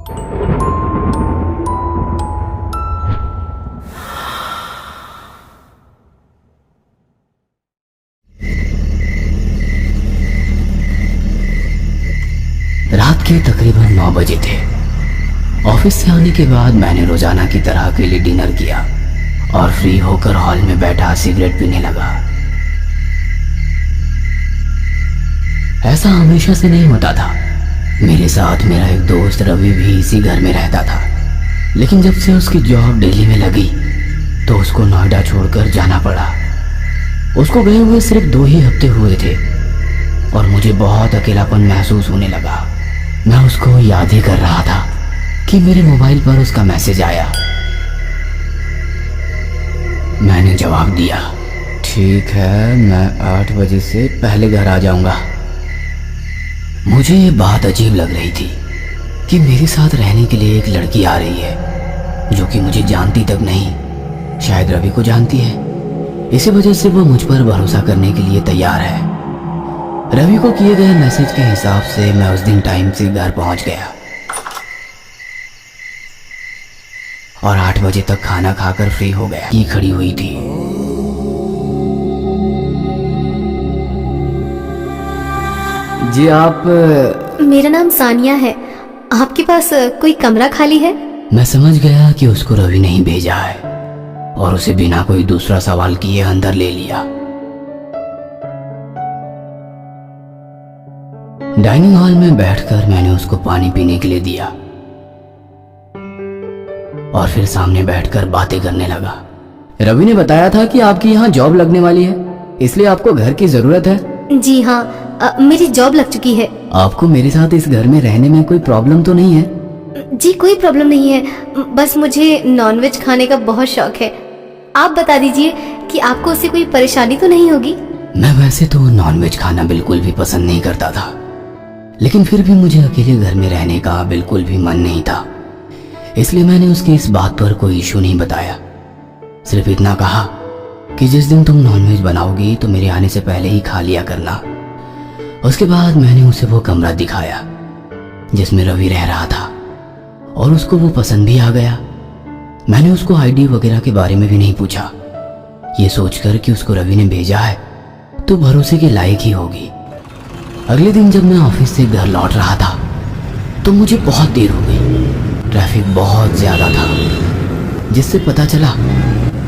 रात के तकरीबन 9 बजे थे। ऑफिस से आने के बाद मैंने रोजाना की तरह अकेले डिनर किया और फ्री होकर हॉल में बैठा सिगरेट पीने लगा। ऐसा हमेशा से नहीं होता था। मेरे साथ मेरा एक दोस्त रवि भी इसी घर में रहता था, लेकिन जब से उसकी जॉब दिल्ली में लगी तो उसको नोएडा छोड़कर जाना पड़ा। उसको गए हुए सिर्फ 2 ही हफ्ते हुए थे और मुझे बहुत अकेलापन महसूस होने लगा। मैं उसको याद ही कर रहा था कि मेरे मोबाइल पर उसका मैसेज आया। मैंने जवाब दिया, ठीक है, मैं 8 बजे से पहले घर आ जाऊंगा। मुझे ये बात अजीब लग रही थी कि मेरे साथ रहने के लिए एक लड़की आ रही है जो कि मुझे जानती तक नहीं, शायद रवि को जानती है। इसी वजह से वो मुझ पर भरोसा करने के लिए तैयार है। रवि को किए गए मैसेज के हिसाब से मैं उस दिन टाइम से घर पहुंच गया और 8 बजे तक खाना खाकर फ्री हो गया। ये खड़ी हुई थी। जी आप? मेरा नाम सानिया है। आपके पास कोई कमरा खाली है? मैं समझ गया कि उसको रवि ने ही भेजा है और उसे बिना कोई दूसरा सवाल किए अंदर ले लिया। डाइनिंग हॉल में बैठकर मैंने उसको पानी पीने के लिए दिया और फिर सामने बैठकर बातें करने लगा। रवि ने बताया था कि आपकी यहाँ जॉब लगने वाली है, इसलिए आपको घर की जरूरत है। जी हाँ, मेरी जॉब लग चुकी है। आपको मेरे साथ इस घर में रहने में कोई प्रॉब्लम तो नहीं है? जी कोई प्रॉब्लम नहीं है, बस मुझे नॉनवेज खाने का बहुत शौक है। आप बता दीजिए कि आपको उससे कोई परेशानी तो नहीं होगी? मैं वैसे तो नॉनवेज खाना बिल्कुल भी पसंद नहीं करता था, लेकिन फिर भी मुझे अकेले घर में रहने का बिल्कुल भी मन नहीं था, इसलिए मैंने उसकी इस बात पर कोई इशू नहीं बताया। सिर्फ इतना कहा कि जिस दिन तुम नॉनवेज बनाओगी तो मेरे आने से पहले ही खा लिया करना। उसके बाद मैंने उसे वो कमरा दिखाया जिसमें रवि रह रहा था और उसको वो पसंद भी आ गया। मैंने उसको आईडी वगैरह के बारे में भी नहीं पूछा, ये सोचकर कि उसको रवि ने भेजा है तो भरोसे के लायक ही होगी। अगले दिन जब मैं ऑफिस से घर लौट रहा था तो मुझे बहुत देर हो गई। ट्रैफिक बहुत ज्यादा था, जिससे पता चला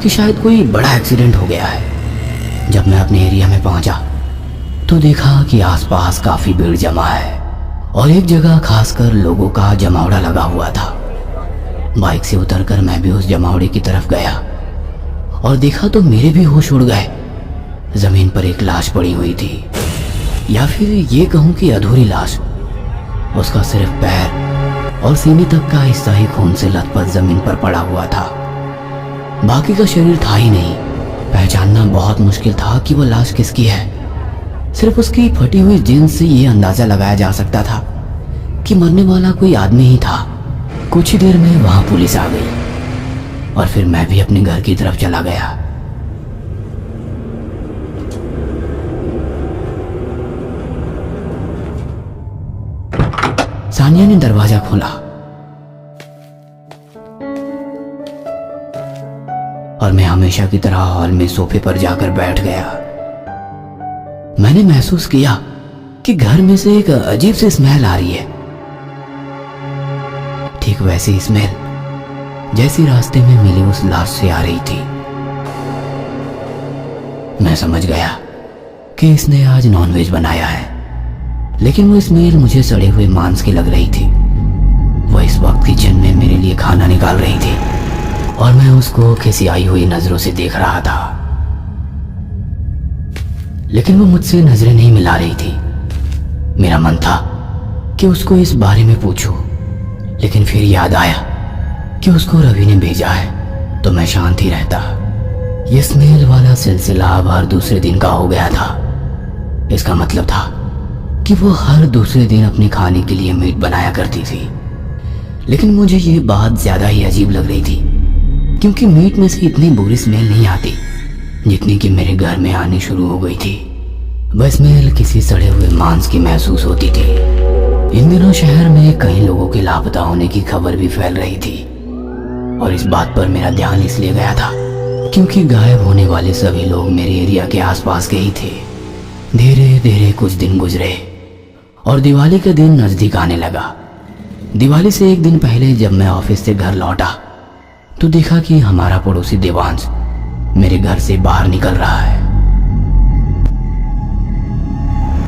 कि शायद कोई बड़ा एक्सीडेंट हो गया है। जब मैं अपने एरिया में पहुंचा तो देखा कि आसपास काफी भीड़ जमा है और एक जगह खासकर लोगों का जमावड़ा लगा हुआ था। बाइक से उतरकर मैं भी उस जमावड़े की तरफ गया और देखा तो मेरे भी होश उड़ गए। जमीन पर एक लाश पड़ी हुई थी, या फिर ये कहूं कि अधूरी लाश। उसका सिर्फ पैर और सीने तक का हिस्सा ही खून से लथपथ जमीन पर पड़ा हुआ था, बाकी का शरीर था ही नहीं। पहचानना बहुत मुश्किल था कि वो लाश किसकी है। सिर्फ उसकी फटी हुई जींस से ये अंदाजा लगाया जा सकता था कि मरने वाला कोई आदमी ही था। कुछ ही देर में वहां पुलिस आ गई और फिर मैं भी अपने घर की तरफ चला गया। सानिया ने दरवाजा खोला और मैं हमेशा की तरह हॉल में सोफे पर जाकर बैठ गया। मैंने महसूस किया कि घर में से एक अजीब सी स्मेल आ रही है, ठीक वैसी स्मेल जैसी रास्ते में मिली उस लाश से आ रही थी। मैं समझ गया कि इसने आज नॉनवेज बनाया है, लेकिन वो स्मेल मुझे सड़े हुए मांस की लग रही थी। वो इस वक्त किचन में मेरे लिए खाना निकाल रही थी और मैं उसको खिसियाई हुई नजरों से देख रहा था, लेकिन वो मुझसे नजरें नहीं मिला रही थी। मेरा मन था कि उसको इस बारे में पूछूं, लेकिन फिर याद आया कि उसको रवि ने भेजा है तो मैं शांत ही रहता। ये स्मेल वाला सिलसिला अब हर दूसरे दिन का हो गया था। इसका मतलब था कि वो हर दूसरे दिन अपने खाने के लिए मीट बनाया करती थी, लेकिन मुझे ये बात ज्यादा ही अजीब लग रही थी, क्योंकि मीट में से इतनी बुरी स्मेल नहीं आती जितनी कि मेरे घर में आनी शुरू हो गई थी। वह स्मेल किसी सड़े हुए मांस की महसूस होती थी। इन दिनों शहर में कई लोगों के लापता होने की खबर भी फैल रही थी और इस बात पर मेरा ध्यान इसलिए गया था क्योंकि गायब होने वाले सभी लोग मेरे एरिया के आसपास के ही थे। धीरे धीरे कुछ दिन गुजरे और दिवाली का दिन नजदीक आने लगा। दिवाली से एक दिन पहले जब मैं ऑफिस से घर लौटा तो देखा कि हमारा पड़ोसी देवांश मेरे घर से बाहर निकल रहा है।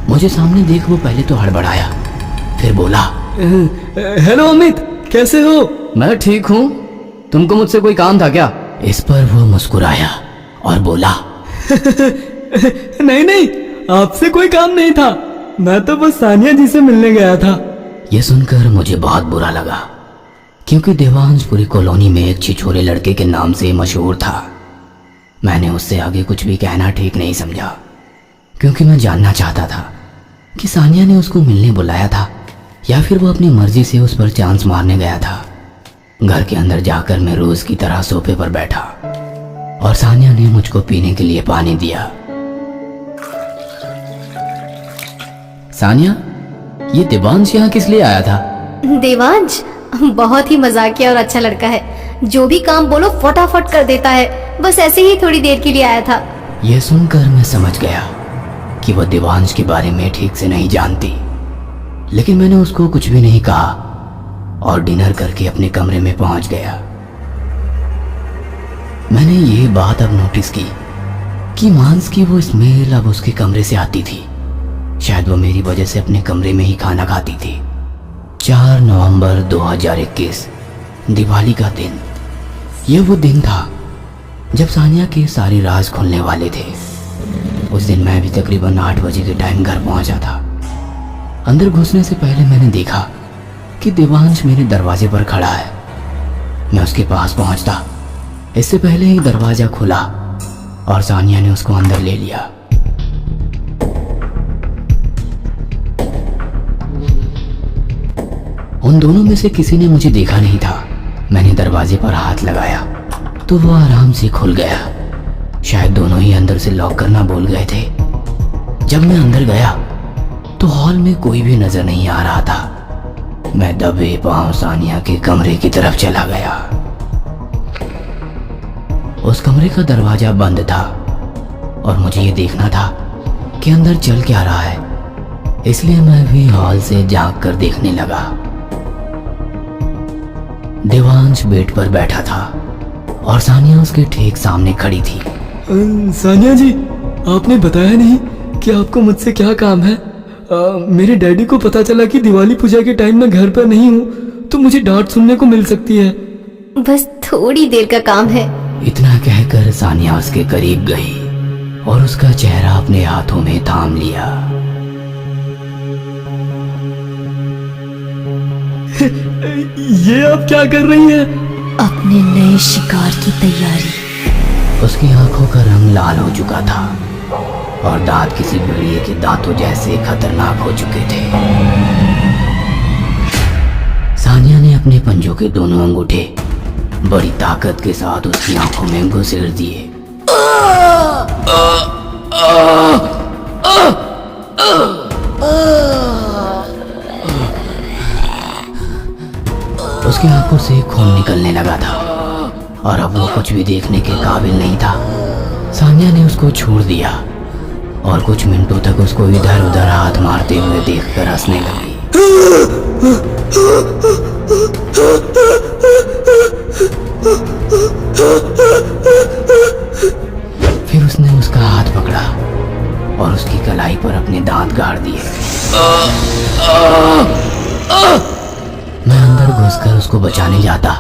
मुझे सामने देख वो पहले तो हड़बड़ाया, फिर बोला, हेलो अमित, कैसे हो? मैं ठीक हूँ, तुमको मुझसे कोई काम था क्या? इस पर वो मुस्कुराया और बोला, नहीं नहीं, आपसे कोई काम नहीं था, मैं तो बस सानिया जी से मिलने गया था। यह सुनकर मुझे बहुत बुरा लगा क्योंकि देवांश पूरी कॉलोनी में एक छिछोरे लड़के के नाम से मशहूर था। मैंने उससे आगे कुछ भी कहना ठीक नहीं समझा क्योंकि मैं जानना चाहता था कि सानिया ने उसको मिलने बुलाया था या फिर वो अपनी मर्जी से उस पर चांस मारने गया था। घर के अंदर जाकर मैं रोज की तरह सोफे पर बैठा और सानिया ने मुझको पीने के लिए पानी दिया। सानिया, ये देवांश यहाँ किस लिए आया था? देवांश बहुत ही मजाकिया और अच्छा लड़का है, जो भी काम बोलो फटाफट कर देता है, बस ऐसे ही थोड़ी देर के लिए आया था। यह सुनकर मैं समझ गया कि वह देवांश के बारे में ठीक से नहीं जानती, लेकिन मैंने उसको कुछ भी नहीं कहा और डिनर करके अपने कमरे में पहुंच गया। मैंने ये बात अब नोटिस की कि मांस की वो स्मेल अब उसके कमरे से आती थी। शायद वो मेरी वजह से अपने कमरे में ही खाना खाती थी। 4 नवंबर 2021, दिवाली का दिन। यह वो दिन था जब सानिया के सारे राज खुलने वाले थे। उस दिन मैं भी तकरीबन 8 बजे के टाइम घर पहुंचा था। अंदर घुसने से पहले मैंने देखा कि देवांश मेरे दरवाजे पर खड़ा है। मैं उसके पास पहुंचता इससे पहले ही दरवाजा खुला और सानिया ने उसको अंदर ले लिया। उन दोनों में से किसी ने मुझे देखा नहीं था। मैंने दरवाजे पर हाथ लगाया तो वो आराम से खुल गया। शायद दोनों ही अंदर से लॉक करना भूल गए थे। जब मैं अंदर गया तो हॉल में कोई भी नजर नहीं आ रहा था। मैं दबे पांव सानिया के कमरे की तरफ चला गया। उस कमरे का दरवाजा बंद था और मुझे ये देखना था कि अंदर चल क्या रहा है, इसलिए मैं भी हॉल से झांक कर देखने लगा। देवांश बेड पर बैठा था और सानिया उसके ठीक सामने खड़ी थी। सानिया जी, आपने बताया नहीं कि आपको मुझसे क्या काम है। मेरे डैडी को पता चला कि दिवाली पूजा के टाइम मैं घर पर नहीं हूँ तो मुझे डांट सुनने को मिल सकती है। बस थोड़ी देर का काम है। इतना कहकर सानिया उसके करीब गई और उसका चेहरा अपने हाथों में थाम लिया। ये आप क्या कर रही हैं? अपने नए शिकार की तैयारी। उसकी आंखों का रंग लाल हो चुका था और दांत किसी भेड़िए के दांतों जैसे खतरनाक हो चुके थे। सानिया ने अपने पंजों के दोनों अंगूठे बड़ी ताकत के साथ उसकी आंखों में घुसेड़ दिए। उसकी आंखों से खून निकलने लगा था और अब वो कुछ भी देखने के काबिल नहीं था। सानिया ने उसको छोड़ दिया और कुछ मिनटों तक उसको इधर उधर हाथ मारते हुए देखकर हंसने लगी। फिर उसने उसका हाथ पकड़ा और उसकी कलाई पर अपने दांत गाड़ दिए। मैं अंदर घुसकर उसको बचाने जाता,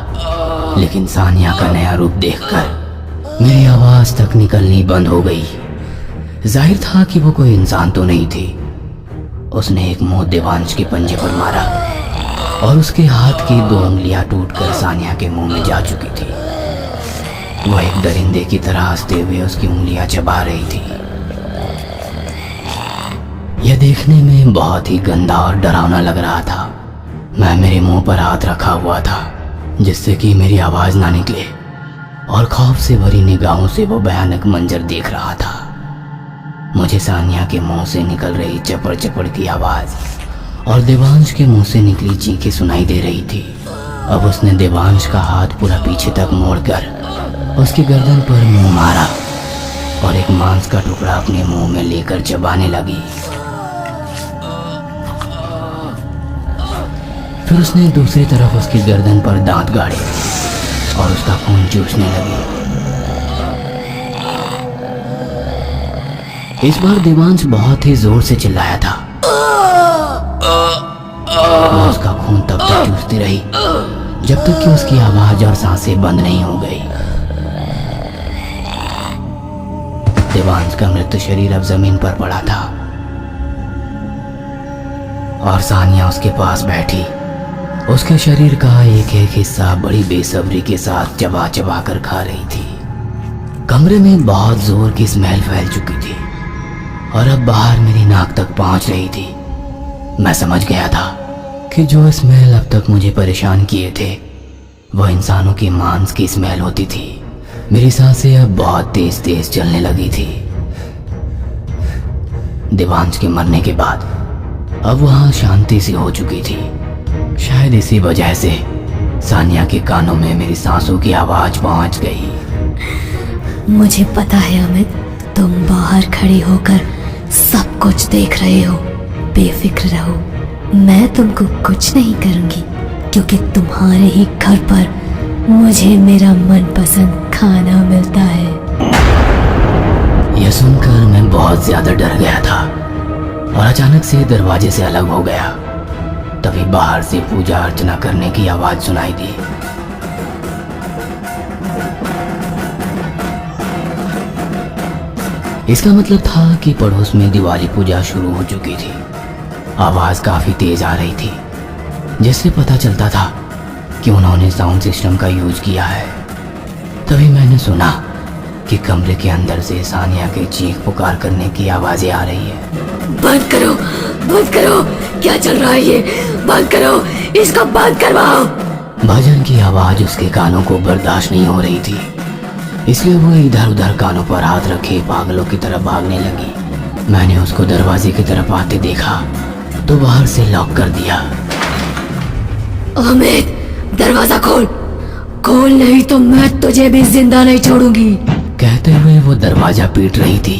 लेकिन सानिया का नया रूप देखकर मेरी आवाज तक निकलनी बंद हो गई। जाहिर था कि वो कोई इंसान तो नहीं थी। उसने एक मुंह देवांश के पंजे पर मारा और उसके हाथ की 2 उंगलियां टूटकर सानिया के मुंह में जा चुकी थी। वह एक दरिंदे की तरह हंसते हुए उसकी उंगलियां चबा रही थी। यह देखने में बहुत ही गंदा और डरावना लग रहा था। मैं मेरे मुंह पर हाथ रखा हुआ था जिससे कि मेरी आवाज ना निकले और खौफ से भरी निगाहों से वो भयानक मंजर देख रहा था। मुझे सानिया के मुंह से निकल रही चपड़ चपड़ की आवाज और देवांश के मुंह से निकली चीखें सुनाई दे रही थी। अब उसने देवांश का हाथ पूरा पीछे तक मोड़कर उसकी गर्दन पर मुंह मारा और एक मांस का टुकड़ा अपने मुंह में लेकर चबाने लगी। फिर उसने दूसरी तरफ उसकी गर्दन पर दांत गाड़े और उसका खून चूसने लगी। इस बार देवांश बहुत ही जोर से चिल्लाया था। वो उसका खून तब तक चूसती रही जब तक कि उसकी आवाज और सांसें बंद नहीं हो गई। देवांश का मृत शरीर अब जमीन पर पड़ा था और सानिया उसके पास बैठी उसके शरीर का एक एक हिस्सा बड़ी बेसब्री के साथ चबा चबा कर खा रही थी। कमरे में बहुत जोर की स्मेल फैल चुकी थी और अब बाहर मेरी नाक तक पहुंच रही थी। मैं समझ गया था कि जो स्मेल अब तक मुझे परेशान किए थे वो इंसानों की मांस की स्मेल होती थी। मेरी सांसें अब बहुत तेज तेज चलने लगी थी। देवांश के मरने के बाद अब वहां शांति सी हो चुकी थी। शायद इसी वजह से सानिया के कानों में मेरी सांसों की आवाज पहुंच गई। मुझे पता है अमित, तुम बाहर खड़े होकर सब कुछ देख रहे हो। बेफिक्र रहो, मैं तुमको कुछ नहीं करूंगी क्योंकि तुम्हारे ही घर पर मुझे मेरा मनपसंद खाना मिलता है। यह सुनकर मैं बहुत ज्यादा डर गया था और अचानक से दरवाजे से अलग हो गया। तभी बाहर से पूजा अर्चना करने की आवाज सुनाई दी। इसका मतलब था कि पड़ोस में दिवाली पूजा शुरू हो चुकी थी। आवाज काफी तेज आ रही थी जिससे पता चलता था कि उन्होंने साउंड सिस्टम का यूज किया है। तभी मैंने सुना कि कमरे के अंदर से सानिया के चीख पुकार करने की आवाजें आ रही है। बंद करो, बंद करो, क्या चल रहा है ये? बंद करो, इसको बंद करवाओ। भजन की आवाज उसके कानों को बर्दाश्त नहीं हो रही थी, इसलिए वो इधर उधर कानों पर हाथ रखे पागलों की तरफ भागने लगी। मैंने उसको दरवाजे की तरफ आते देखा तो बाहर से लॉक कर दिया। अमित, दरवाजा खोल, खोल नहीं तो मैं तुझे भी जिंदा नहीं छोड़ूंगी। कहते हुए वो दरवाजा पीट रही थी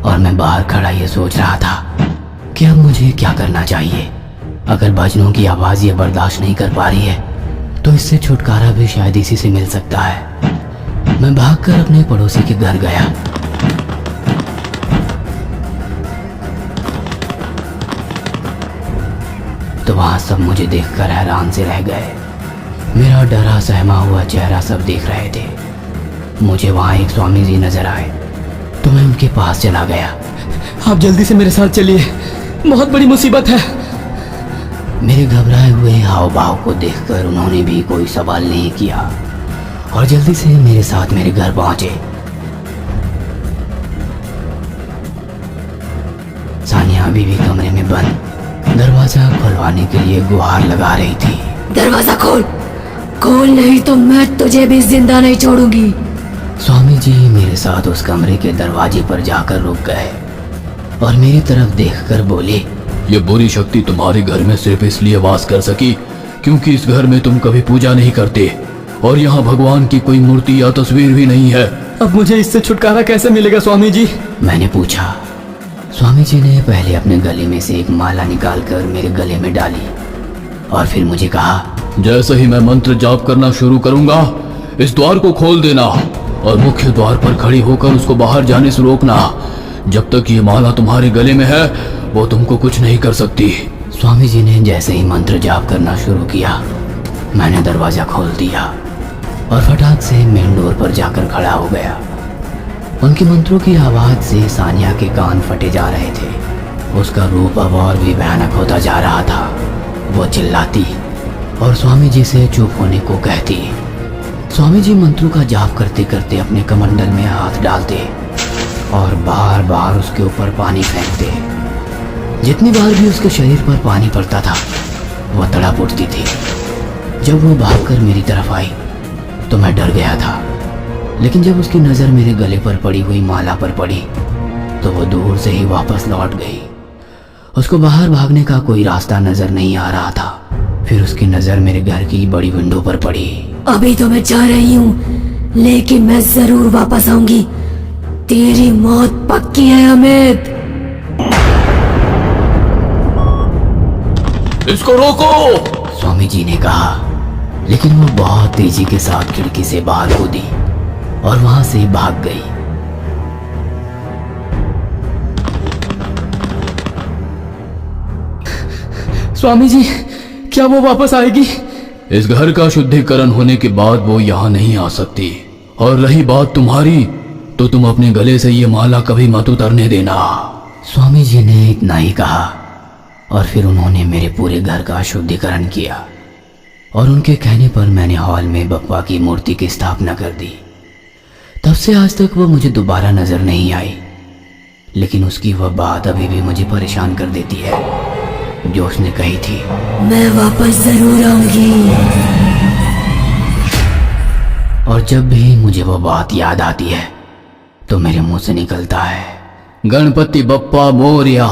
और मैं बाहर खड़ा ये सोच रहा था कि अब मुझे क्या करना चाहिए। अगर भजनों की आवाज ये बर्दाश्त नहीं कर पा रही है तो इससे छुटकारा भी शायद इसी से मिल सकता है। मैं भागकर अपने पड़ोसी के घर गया। तो वहां सब मुझे देखकर हैरान से रह गए। मेरा डरा सहमा हुआ चेहरा सब देख रहे थे। मुझे वहां एक स्वामी जी नजर आए तो मैं उनके पास चला गया। आप जल्दी से मेरे साथ चलिए, बहुत बड़ी मुसीबत है। मेरे घबराए हुए हाव भाव को देखकर उन्होंने भी कोई सवाल नहीं किया और जल्दी से मेरे साथ मेरे घर पहुंचे। सानिया अभी भी कमरे में बंद दरवाजा खुलवाने के लिए गुहार लगा रही थी। दरवाजा खोल, खोल नहीं तो मैं तुझे भी जिंदा नहीं छोड़ूंगी। स्वामी जी मेरे साथ उस कमरे के दरवाजे पर जाकर रुक गए और मेरी तरफ देखकर बोले, ये बुरी शक्ति तुम्हारे घर में सिर्फ इसलिए वास कर सकी क्योंकि इस घर में तुम कभी पूजा नहीं करते और यहाँ भगवान की कोई मूर्ति या तस्वीर भी नहीं है। अब मुझे इससे छुटकारा कैसे मिलेगा स्वामी जी? मैंने पूछा। स्वामी जी ने पहले अपने गले में से एक माला निकालकर मेरे गले में डाली और फिर मुझे कहा, जैसे ही मैं मंत्र जाप करना शुरू करूंगा इस द्वार को खोल देना और मुख्य द्वार पर खड़ी होकर उसको बाहर जाने से रोकना। जब तक ये माला तुम्हारे गले में है वो तुमको कुछ नहीं कर सकती। स्वामी जी ने जैसे ही मंत्र जाप करना शुरू किया मैंने दरवाजा खोल दिया और फटाक से मेन डोर पर जाकर खड़ा हो गया। उनके मंत्रों की आवाज से सानिया के कान फटे जा रहे थे। उसका रूप अब और भी भयानक होता जा रहा था। वो चिल्लाती और स्वामी जी से चुप होने को कहती। स्वामी जी मंत्रों का जाप करते करते अपने कमंडल में हाथ डालते और बार बार उसके ऊपर पानी फेंकते। जितनी बार भी उसके शरीर पर पानी पड़ता था वह तड़प उठती थी। जब वो भागकर मेरी तरफ आई तो मैं डर गया था, लेकिन जब उसकी नज़र मेरे गले पर पड़ी हुई माला पर पड़ी तो वो दूर से ही वापस लौट गई उसको बाहर भागने का कोई रास्ता नजर नहीं आ रहा था। फिर उसकी नजर मेरे घर की बड़ी विंडो पर पड़ी। अभी तो मैं जा रही हूँ, लेकिन मैं जरूर वापस आऊंगी। तेरी मौत पक्की है अमित। इसको रोको। स्वामी जी ने कहा, लेकिन वो बहुत तेजी के साथ खिड़की से बाहर कूदी और वहां से भाग गई। स्वामी जी, क्या वो वापस आएगी? इस घर का शुद्धिकरण होने के बाद वो यहाँ नहीं आ सकती। और रही बात तुम्हारी, तो तुम अपने गले से ये माला कभी मत उतरने देना। स्वामी जी ने इतना ही कहा और फिर उन्होंने मेरे पूरे घर का शुद्धिकरण किया और उनके कहने पर मैंने हॉल में बप्पा की मूर्ति की स्थापना कर दी। तब से आज तक वो मुझे दोबारा नजर नहीं आई, लेकिन उसकी वह बात अभी भी मुझे परेशान कर देती है जो उसने कही थी, मैं वापस जरूर आऊंगी। और जब भी मुझे वो बात याद आती है तो मेरे मुंह से निकलता है, गणपति बप्पा मोरया।